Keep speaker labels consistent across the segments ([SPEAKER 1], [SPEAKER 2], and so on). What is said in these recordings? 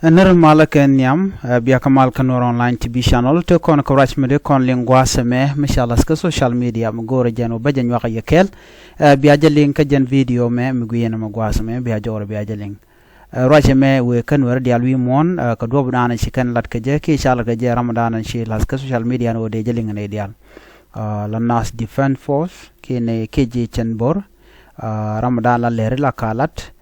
[SPEAKER 1] Ner malak nyam biya kamal kanor online TV channel to kon ko rachmede kon lingwa seme mashallah ska social media mo gore jeno bajen waka yekel biya jalin ka jen video me mi guyena mo gwa seme biya joro biya jalin rachme we kanwer dial wi mon ko dobu dana ci kan lat ka je ki inshallah ka je ramadan ci las ka social media no de jalin ne dial la nas defense force ki ne keji chenbor ramadan la ler la kalat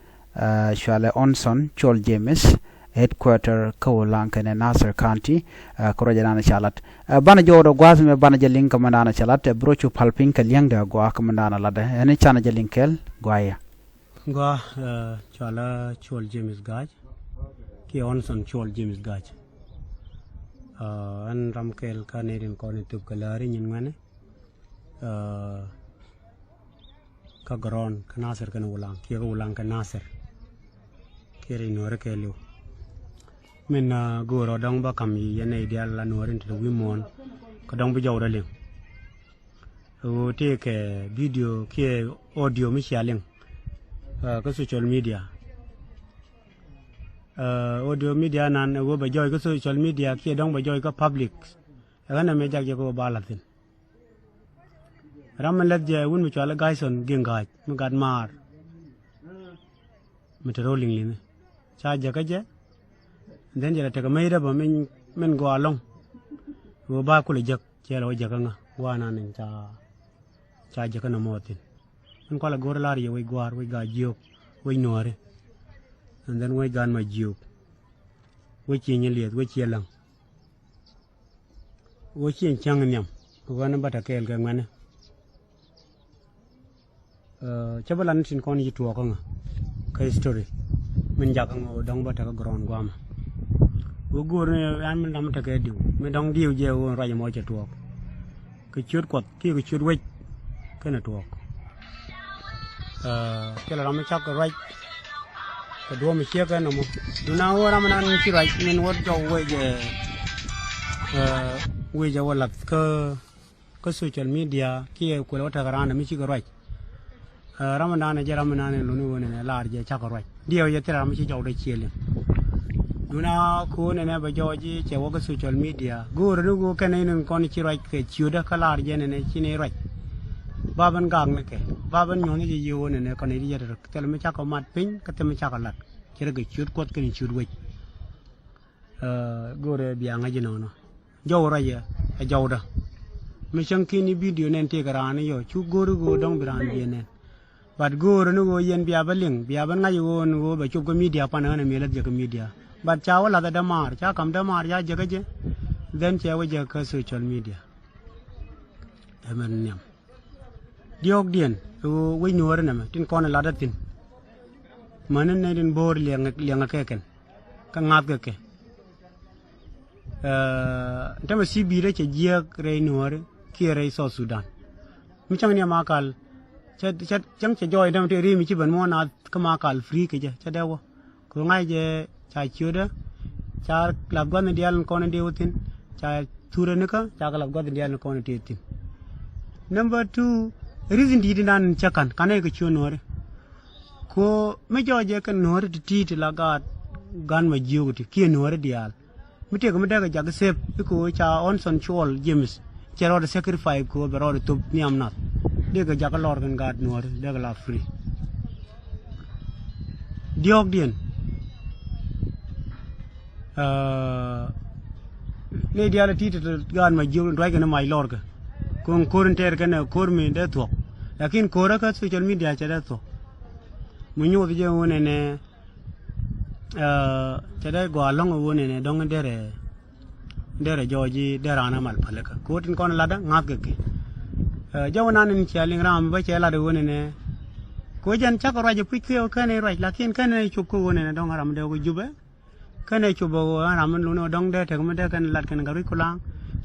[SPEAKER 1] shale onson chol james headquarter Kawalankan Nasser County, Korajana Chalat. Bana Jodo Guazme Banaja Link Commandana Chalat, Brochu Palpin Kalyanga Gua Commandana Lada, any Chanaja Linkel, Guaya.
[SPEAKER 2] Gua Chala Chol James Gaj, Ki Onson Chol James Gaj. And Ramkel Canadian Cognitive Kalari in Mane Kagaron, Kanasser Kanawalang, Kiawalang Kanasser, Kiri Norakelu. Min goro dong ba kami yene ideal la norin to wimon ko dong bi jawda ling o te ke video ke audio mi shaling ko social media audio media nan go ba joy ko social media ke dong ba joy ko public ana me jag ko balatin ram lag je won mi chala gaison gengaj mi gad mar mi to rolling lin cha jaga je then jela take mai da ba men go along go ba ku le jak jela o jakanga wana nin cha jakana motin en ko la gor la ri we gwar we ga jiok we nore and then we gan ma jiok we chi ni liet we chi lang we chi chang nyam ko na bata kel ga ngane chabalan sin kon yi to ko nga ka story men jakanga dong bata ga gron gwam Ugur an lam ta ke diu me dong diu je o ra mo che tuok ke chut kot ki ke chut we ke na tuok ke la ram chak ra ke do me che ke no mo du na o ram nan chi ra men wo jo we je wa lat ke social media ki ko lo ta ra na mi chi ke ra ram na je ram na ne lu ni wo ne la je chak ra diu ye tra mi chi jo de chi le Duna ko ne ba joji che wo social media go ru go kene nen kon ci raj ke ciuda kala jene ne ci ne raj baban gang ne ke baban nyoni ji yo ne kon ri jere tel me chako mat pin ka te me chako lat ci reg ciud kot ken ciud we go re biya nga jino no jow raja a jawda me chanki ni video nen te garane yo chu go ru go dong biran bi ne bat go ru go yen biya baling biya ban nga yo go ba chu go media pa na me lat je ko media But chawala da damar, cha kam damar ya jagaje, then chawa jaga social media. Amen nyam. Diok dien, we nuar nama, tin kona ladatin. Manen na din bor liang keken, kangap keke. Tama si bira cha jiak rei nuar, kia rei South Sudan. Michang niya makal, chang cha joy dam te ri mi chiban mo na kamakal free keja, cha dawa. Ko ngai je cha chuda cha labgan dial kon deutin cha turenika cha labgan dial kon tetin number 2 reason di nan chakan kanai ko chunore ko me joje kan nore ti laga gan ma jiuti ki nore dial mite ko mede ga jag sep ko cha onson chol james chero de sacrifice ko bero to niam nat de ga jag lor gan gad nore de ga la free diok dien ne dia la tite gan ma jiu ndai kana mai lor ka kon korin ter kana kor me de to lakin kora ka social media cha de to mu nyu de wona ne cha de go long wona ne dong dere joji derana mal palaka ko tin kon lada ngak ke jawna nin chaling ram ba cha la de wona ne ko jan cha ko raje pikio kana right lakin kana chup ko wona ne dong ram de go jube kane chubo ram lu no dong de te ko de kan lat kan gari kulang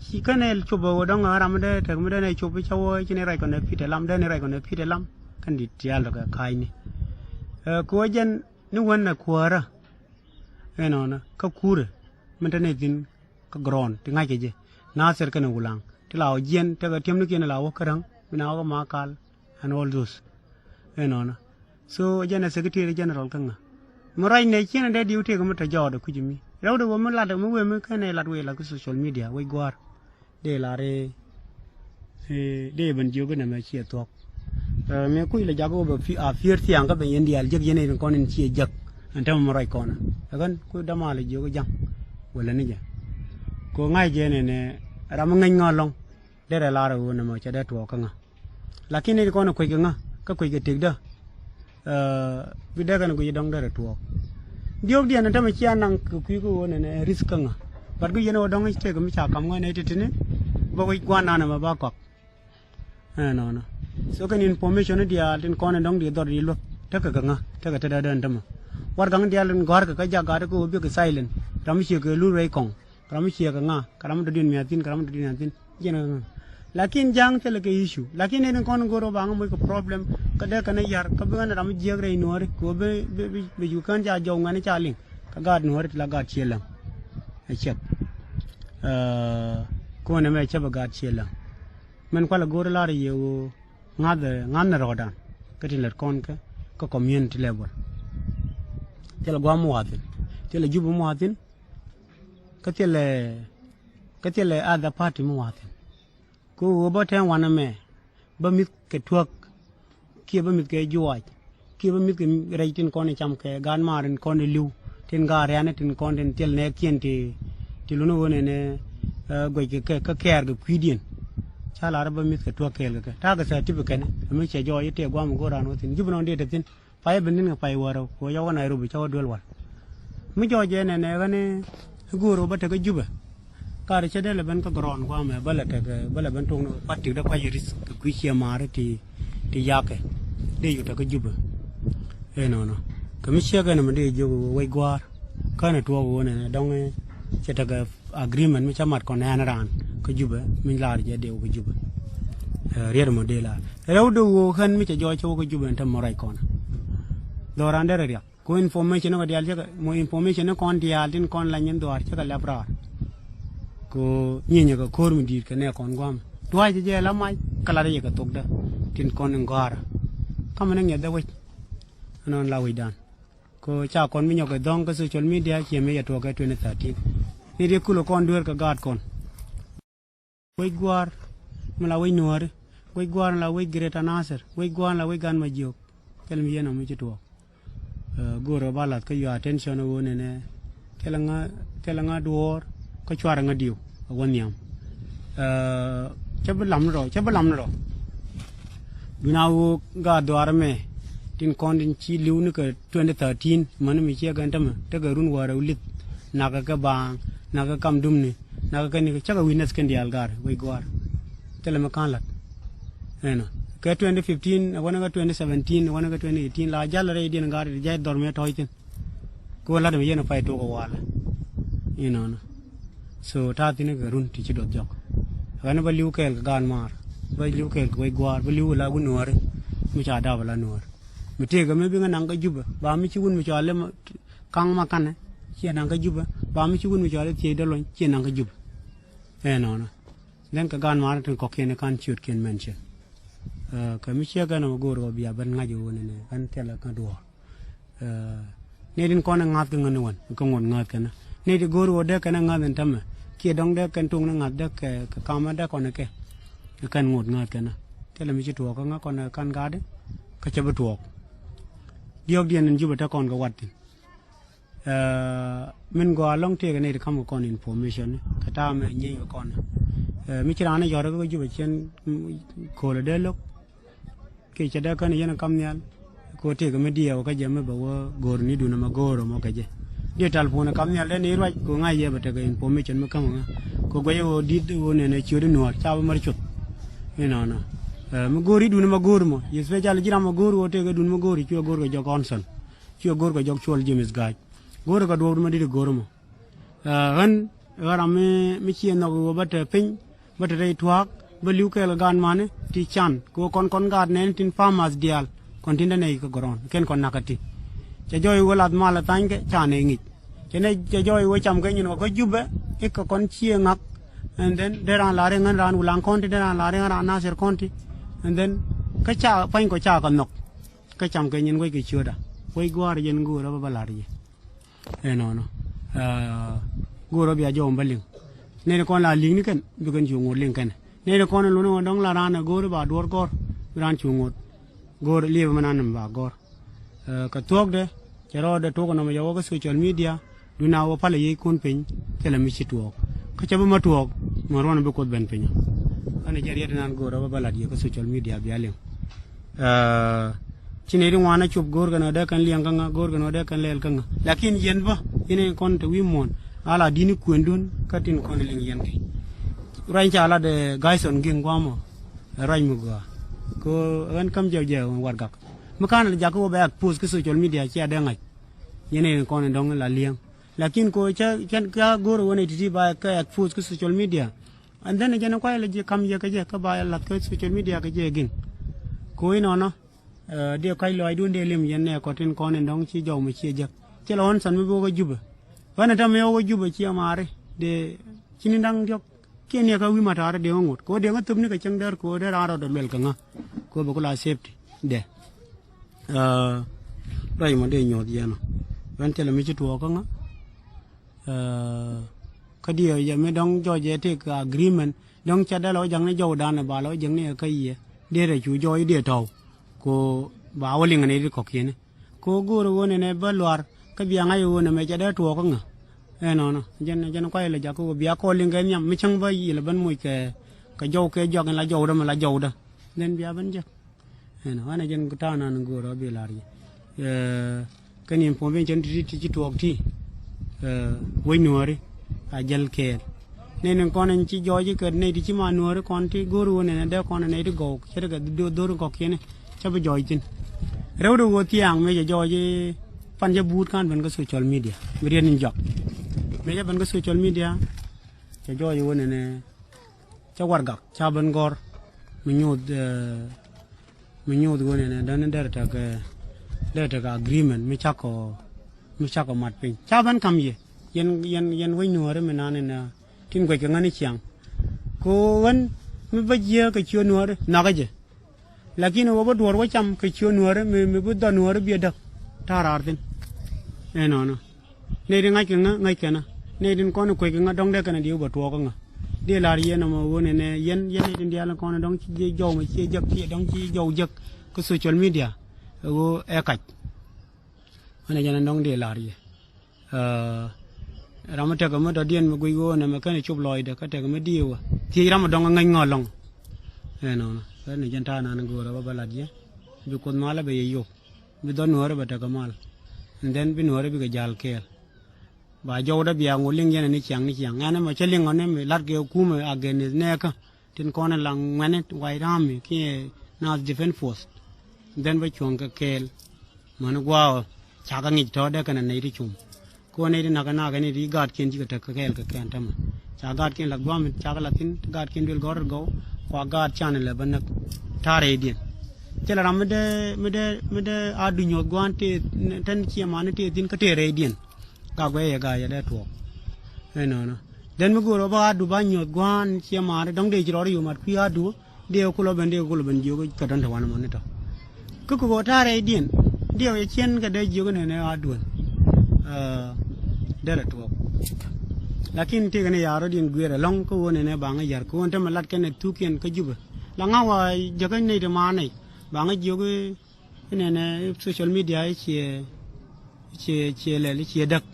[SPEAKER 2] si kane chubo dong ram de te ko de ne chubi chawo chi ne rai kon de pite lam de ne rai kon de pite lam kan di tial ka kai ni ko jen ni wonna kuara eno na ka kure men ne din ka gron ti ngai ke je na ser kan ulang ti lao jen te ga tem ni ke na lao karang mina ko makal and all those eno na so jen secretary general kan Morai ne china de diu te ko mata jodo kujimi rawdo wo mun lada mu we mu kane lad we la ko social media we gwar de la re de ban jogo na ma chi to me ku la jago ba fi a fier ti anga ben yendi al jeg yene ko nen chi jak anta morai kona kan ku dama le jogo jang wala ni ja ko ngai je ne ram ngai ngolong de la ro na ma cha de to ka nga lakini ko na ko nga ka ko ge tek da bi de kan ko yidong de to diok dia na tama chia nang ku ko ne risk nga bat ko yeno dong te ko mi cha kam ngai ne titine ba ko gwana na ma ba ko no so kan information dia tin ko na dong dia dor di lo ta ka nga ta ka ta da dan tama war gang dia len gar ka ja ga ko bi ko silent ram chi ko lu rei kong ram chi ka nga karam do din mi atin karam do din atin jena lakin jang te le ke issue lakin ne kon goro bang mo ko problem ka de ka ne yar ka ba na ram je gre no ko be ju kan ja jo ngane cha ling ka gad no la gad chelang e chep ko ne me chep gad chelang men kwala goro la re yo ngad na rodan ka tin le kon ka ko community level te la gwa mo atin te la jubu mo atin ka te le other party mo atin ko wo ba ten wana me ba mit ke tuak ki ba mit ke juaj ki ba mit ke reitin kon cham ke gan marin kon liu tin ga rene tin kon tin tel ne kien ti lu no wone ne go ke ka ker ga kwidien chala ba mit ke tuak ke ga ta ga sa tibu ken mi che jo yete gwa mo go ran tin jibu no de tin pa e benin pa e waro ko ya wana rubi chaw dol war mi jo je ne ga ne guru ba ta ga juba kar che de le ben ka gron kwa me bala ben tung no patti da kwa yiris ku chi mare ti yake de yu ta ka juba no ka mi che ga na me de jo we gwar ka na to wo ne dong che ta ga agreement mi chamat ko na ran ka juba mi lar je de ko juba rier mo de la rew do wo khan mi che jo che ko juba ta mo rai ko na do ran de ria ko information ko dial che mo information ko dial tin kon la nyen do ar che ka la bra ko nyenye ka kor mi dir ka ne kon gwam tuai je la mai kala re ka tok da tin kon ngara kam ne ngeda we non la we dan ko cha kon mi nyok dong ka social media che me ya to ka 2013 ni de kulo kon dur ka gad kon we gwar mala we nuar we gwar la we greta nasir we gwar la we gan ma jok tel mi yeno mi ci to goro balat ka yo attention wo ne telanga duor ko chwara nga diu won yam chabalam ro duna wo ga dwar me tin kondin chi liu ni ka 2013 man mi che gan tam te ga run wara ulit naga bang naga kam dum ni naga ni cha ga witness kan dial gar we gwar tele ma kan lat eno ka 2015 wona ga 2017 wona ga 2018 la jalla re din gar jay dorme toytin ko la de yeno fay to ko wala no so ta tin ga run ti ci do jok wana ba liu kel gan mar ba liu kel ko gwar ba liu la gu nuar mi cha da bala nuar mi te ga me bi nga nang ga juba ba mi ci wun mi cha le kang ma kan ci nang ga juba ba mi ci wun mi cha le ti de lon ci nang ga juba no den ka gan mar tin ko ken kan chut ken mention ka mi che ga na go ro bi ban nga ju ne kan te la ka do ne din ko na ngat ga ngan won ko ngon ngat kana ne di go ro de kana ngat tam ki dong de kan tung na ngat de ka kama da ko ne ke kan ngot ngat kana te la mi ci to ko nga ko na kan ga de ka che ba to diok dien ju ba ta kon ga wat tin min go along te ga ne di kam ko kon information ka ta me nyi ko kon mi ci rana yo ko ju ba chen ko le de lok ke che da kan yen kam nyal ko te ga me dia ka je me ba wo gor ni du na ma goro mo ka je dia telefon kam nyal de ni rwa ko nga ye ba te ga information me kam nga ko go yo di wo ne ne chi de no cha ba mar chut no ma gori du na ma gor mo ye special jira ma gor wo te ga du ma gori chi gor ga jo konson chi gor ga jo chol jemis gaj gor ga do ma di gor mo han gara mi chi no go ba te pin ba te rei tuak ba liu ke la gan mane ti chan ko kon gad ne tin farmers dial kon tin ne ko goron ken kon nakati che joy wolat mala tan ke chan e ngi che ne che joy wo cham ke ni ko jube e ko kon chi ngak and then there are lare ngan ran ulang konti there are lare ran na ser konti and then ka cha pain ko cha ka nok ka cham ke nyin we ki chuda wai gwar yen gura ba balari no gura biya jom baling ne ko la ling ni kan bi kan ju ngor ling kan ne ko no no dong la ran gura ba dor gor ran chu ngot gor li ba manan ba gor ka tok de chero de to ko no yo ko social media duna wo pale yi kun pin tele mi ci tok ka ca ba ma tok mo ron be ko ben pin ane jari nan gora ba baladi ko social media bi alim cine ri wana chub gor gana da kan liang kanga gor gana da kan lel kanga lakin yen ba ine kon to wi mon ala dini kuendun katin kon ling yen ki rai cha ala de gaison ging gwamo rai mu ga ko an kam jew jew war gak makana ja ko ba post ko social media ci ada ngai yene kon dong la liang lakin ko cha kan ka gor wona titi ba ka post ko social media and then jana ko la je kam je ka ba la ko social media ka je ging ko ino no de kai loy dun de lim yen ne ko tin kon dong ci jow ma ci je ci la won san mi bo ko juba wana tam yo ko juba ci amare de ci ni ndang jok ken ya ka wi mata de ngot ko de ngatum ni ka chang dar ko de ra do mel ka nga ko ba ko la safety de rai mo de nyot yeno wan tele mi ci to ko nga ka dia ya me dong jo je te ka agreement dong cha da lo jang ne jo dan ba lo jang ne ka ye de re chu jo de to ko ba wali ngane ri ko kene ko goro wona ne balwar ka biya ngai wona me cha da to ko nga no jen ko le ja ko biya ko linga nyam mi chang ba yi le ban mu ka jo ke jo la jo da ma la jo da nen biya ban je no wana jen ko ta na goro bi la ri kanin po ben jen ti to ti wai nuore a jal ker ne kon ci joji ke ne di ci ma nuore kon ti goru ne de kon ne di go ci daga do ko kene ca ba joy tin rew do go tiang me joji pan ja but kan ben ko social media mi ren jok me ja ben ko social media ca joji wona ne ca war gak ca ben gor mi nyod wona ne dan der ta ka agreement mi cha ko mat pin cha ban kam ye yen wai nuore me nane na tin ko ke ngani chiang ko wan mi ba je ka chio nuore na ga je lakini wo ba dor wo cham ka chio nuore mi bu da nuore bi da tarar tin no ne ri ngai ke na ne din ko ko ke nga dong de kana di ba to ko nga de la ri na mo wone ne yen din dia la ko na dong ci jow ma ci jak ci dong ci jow jak ko social media wo e kaj ane jana dong de la ri rama te ko mo do dien mo gui go na me kan chup loy de ka te ko me diwa ti rama dong ngai ngolong no ne janta na go ra ba la je bi ko mala be yo bi do no ra ba te ko mal and then bi no ra bi ga jal kel ba jow da biya ngoling yen ni chiang ana ma cheling one me lat ge ku me again ne ka tin ko na lang mane wai ram ki na defense force then ba chong ka kel man gwa cha ka ngi to de kana nei ri chum ko nei ri na ka ni ri gat ken ji ka ta ka kel ka kan tam cha gat ken lag bam cha ka latin gat ken dil gor go kwa gat chan le ban na tare din chela ram de adu nyot gwan te tan chi ma ne te tin ka te re din ka gwe ya ga ya de to no den mi go ro ba adu ba nyot gwan chi ma re dong de ji ro yu ma pi adu de ko lo ben ji ko ka dan ta wan mo ne to ko tare din dia ya chen ka de ji ko ne adun dere to lakin ti ne yaro din gwere long ko woni ne ba nga yar ko wonta malat ken tu ken ka juba la nga wa jaga ne de ma ne ba nga jogo ne social media che le che dak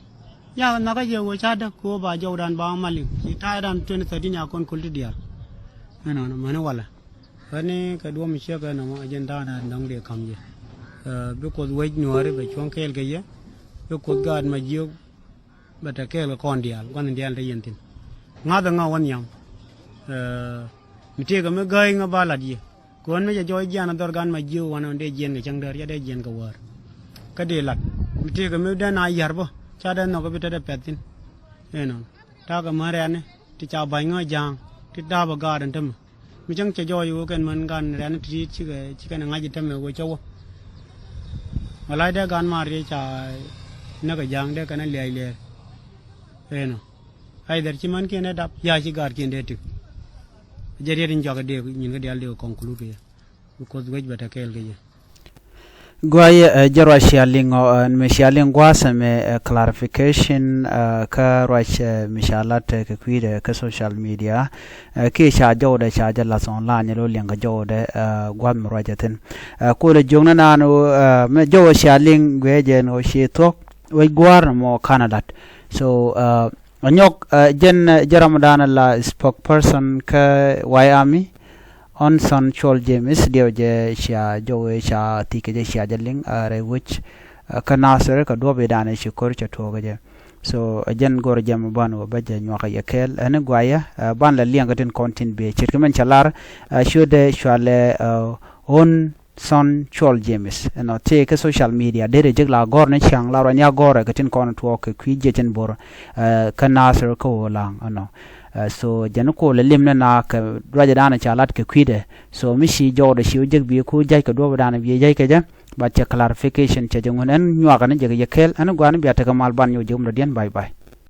[SPEAKER 2] ya na ka je wo cha dak ko ba jaw dan ba malin ti ta dan 2013 ya kon kulti dia no mane wala ne ka do mi che ka na ma agenda na ndong de kam je because we nuore be chon kel ge ye because god ma jiyo bata kel kon dial kon dial de yentin nga da nga wan yam mi te ga me gai nga bala di kon me jo jana dor gan ma jiyo wan de jen ge chang der ya de jen ga war ka de lat mi te ga me da na yar bo cha da no ko bita de petin no ta ga ma re ne ti cha bai nga jang ti da ba ga dan tam mi chang che jo yu ken man gan re ne ti chi ka nga ji tam me go cho malai de gan ma re cha na ka jang de kana le no ai dar chi man ke ne dap ya chi gar ken de ti jeri rin joga de nyin ga de conclude ko wej bata kel ge
[SPEAKER 1] Guay jarwa shalingo mishalin gwasame clarification ka rach mishalat ke kwide ka social media ke sha jawde sha jalla son la nyelo lenga jawde gwam rajatin ko le jongna nanu me jaw shaling gweje no shitok we gwar mo Canada so anyok jen jaramdana la spokesperson ka Wyami on son chol James dioje sha jowe sha tike sha jaling are which kanasere ka dobe dane shikor cha togaje so jen gor jam banu baje nyoka yekel ene gwaya ban la liangatin content be chirkemen chalar shode shwale on son chol James no take social media dere jigla gor ne chang la nya gor ka tin kon to ke kwije jen bor kanasere ko lang no so januko le limna na ka raja dana chalat ke kwide so mishi jode shi jeg bi ku jay ka do dana bi jay ka ja ba che clarification che jongon en nyuaka ne jeg yekel an gwan bi ataka mal ban yo jom radian bye bye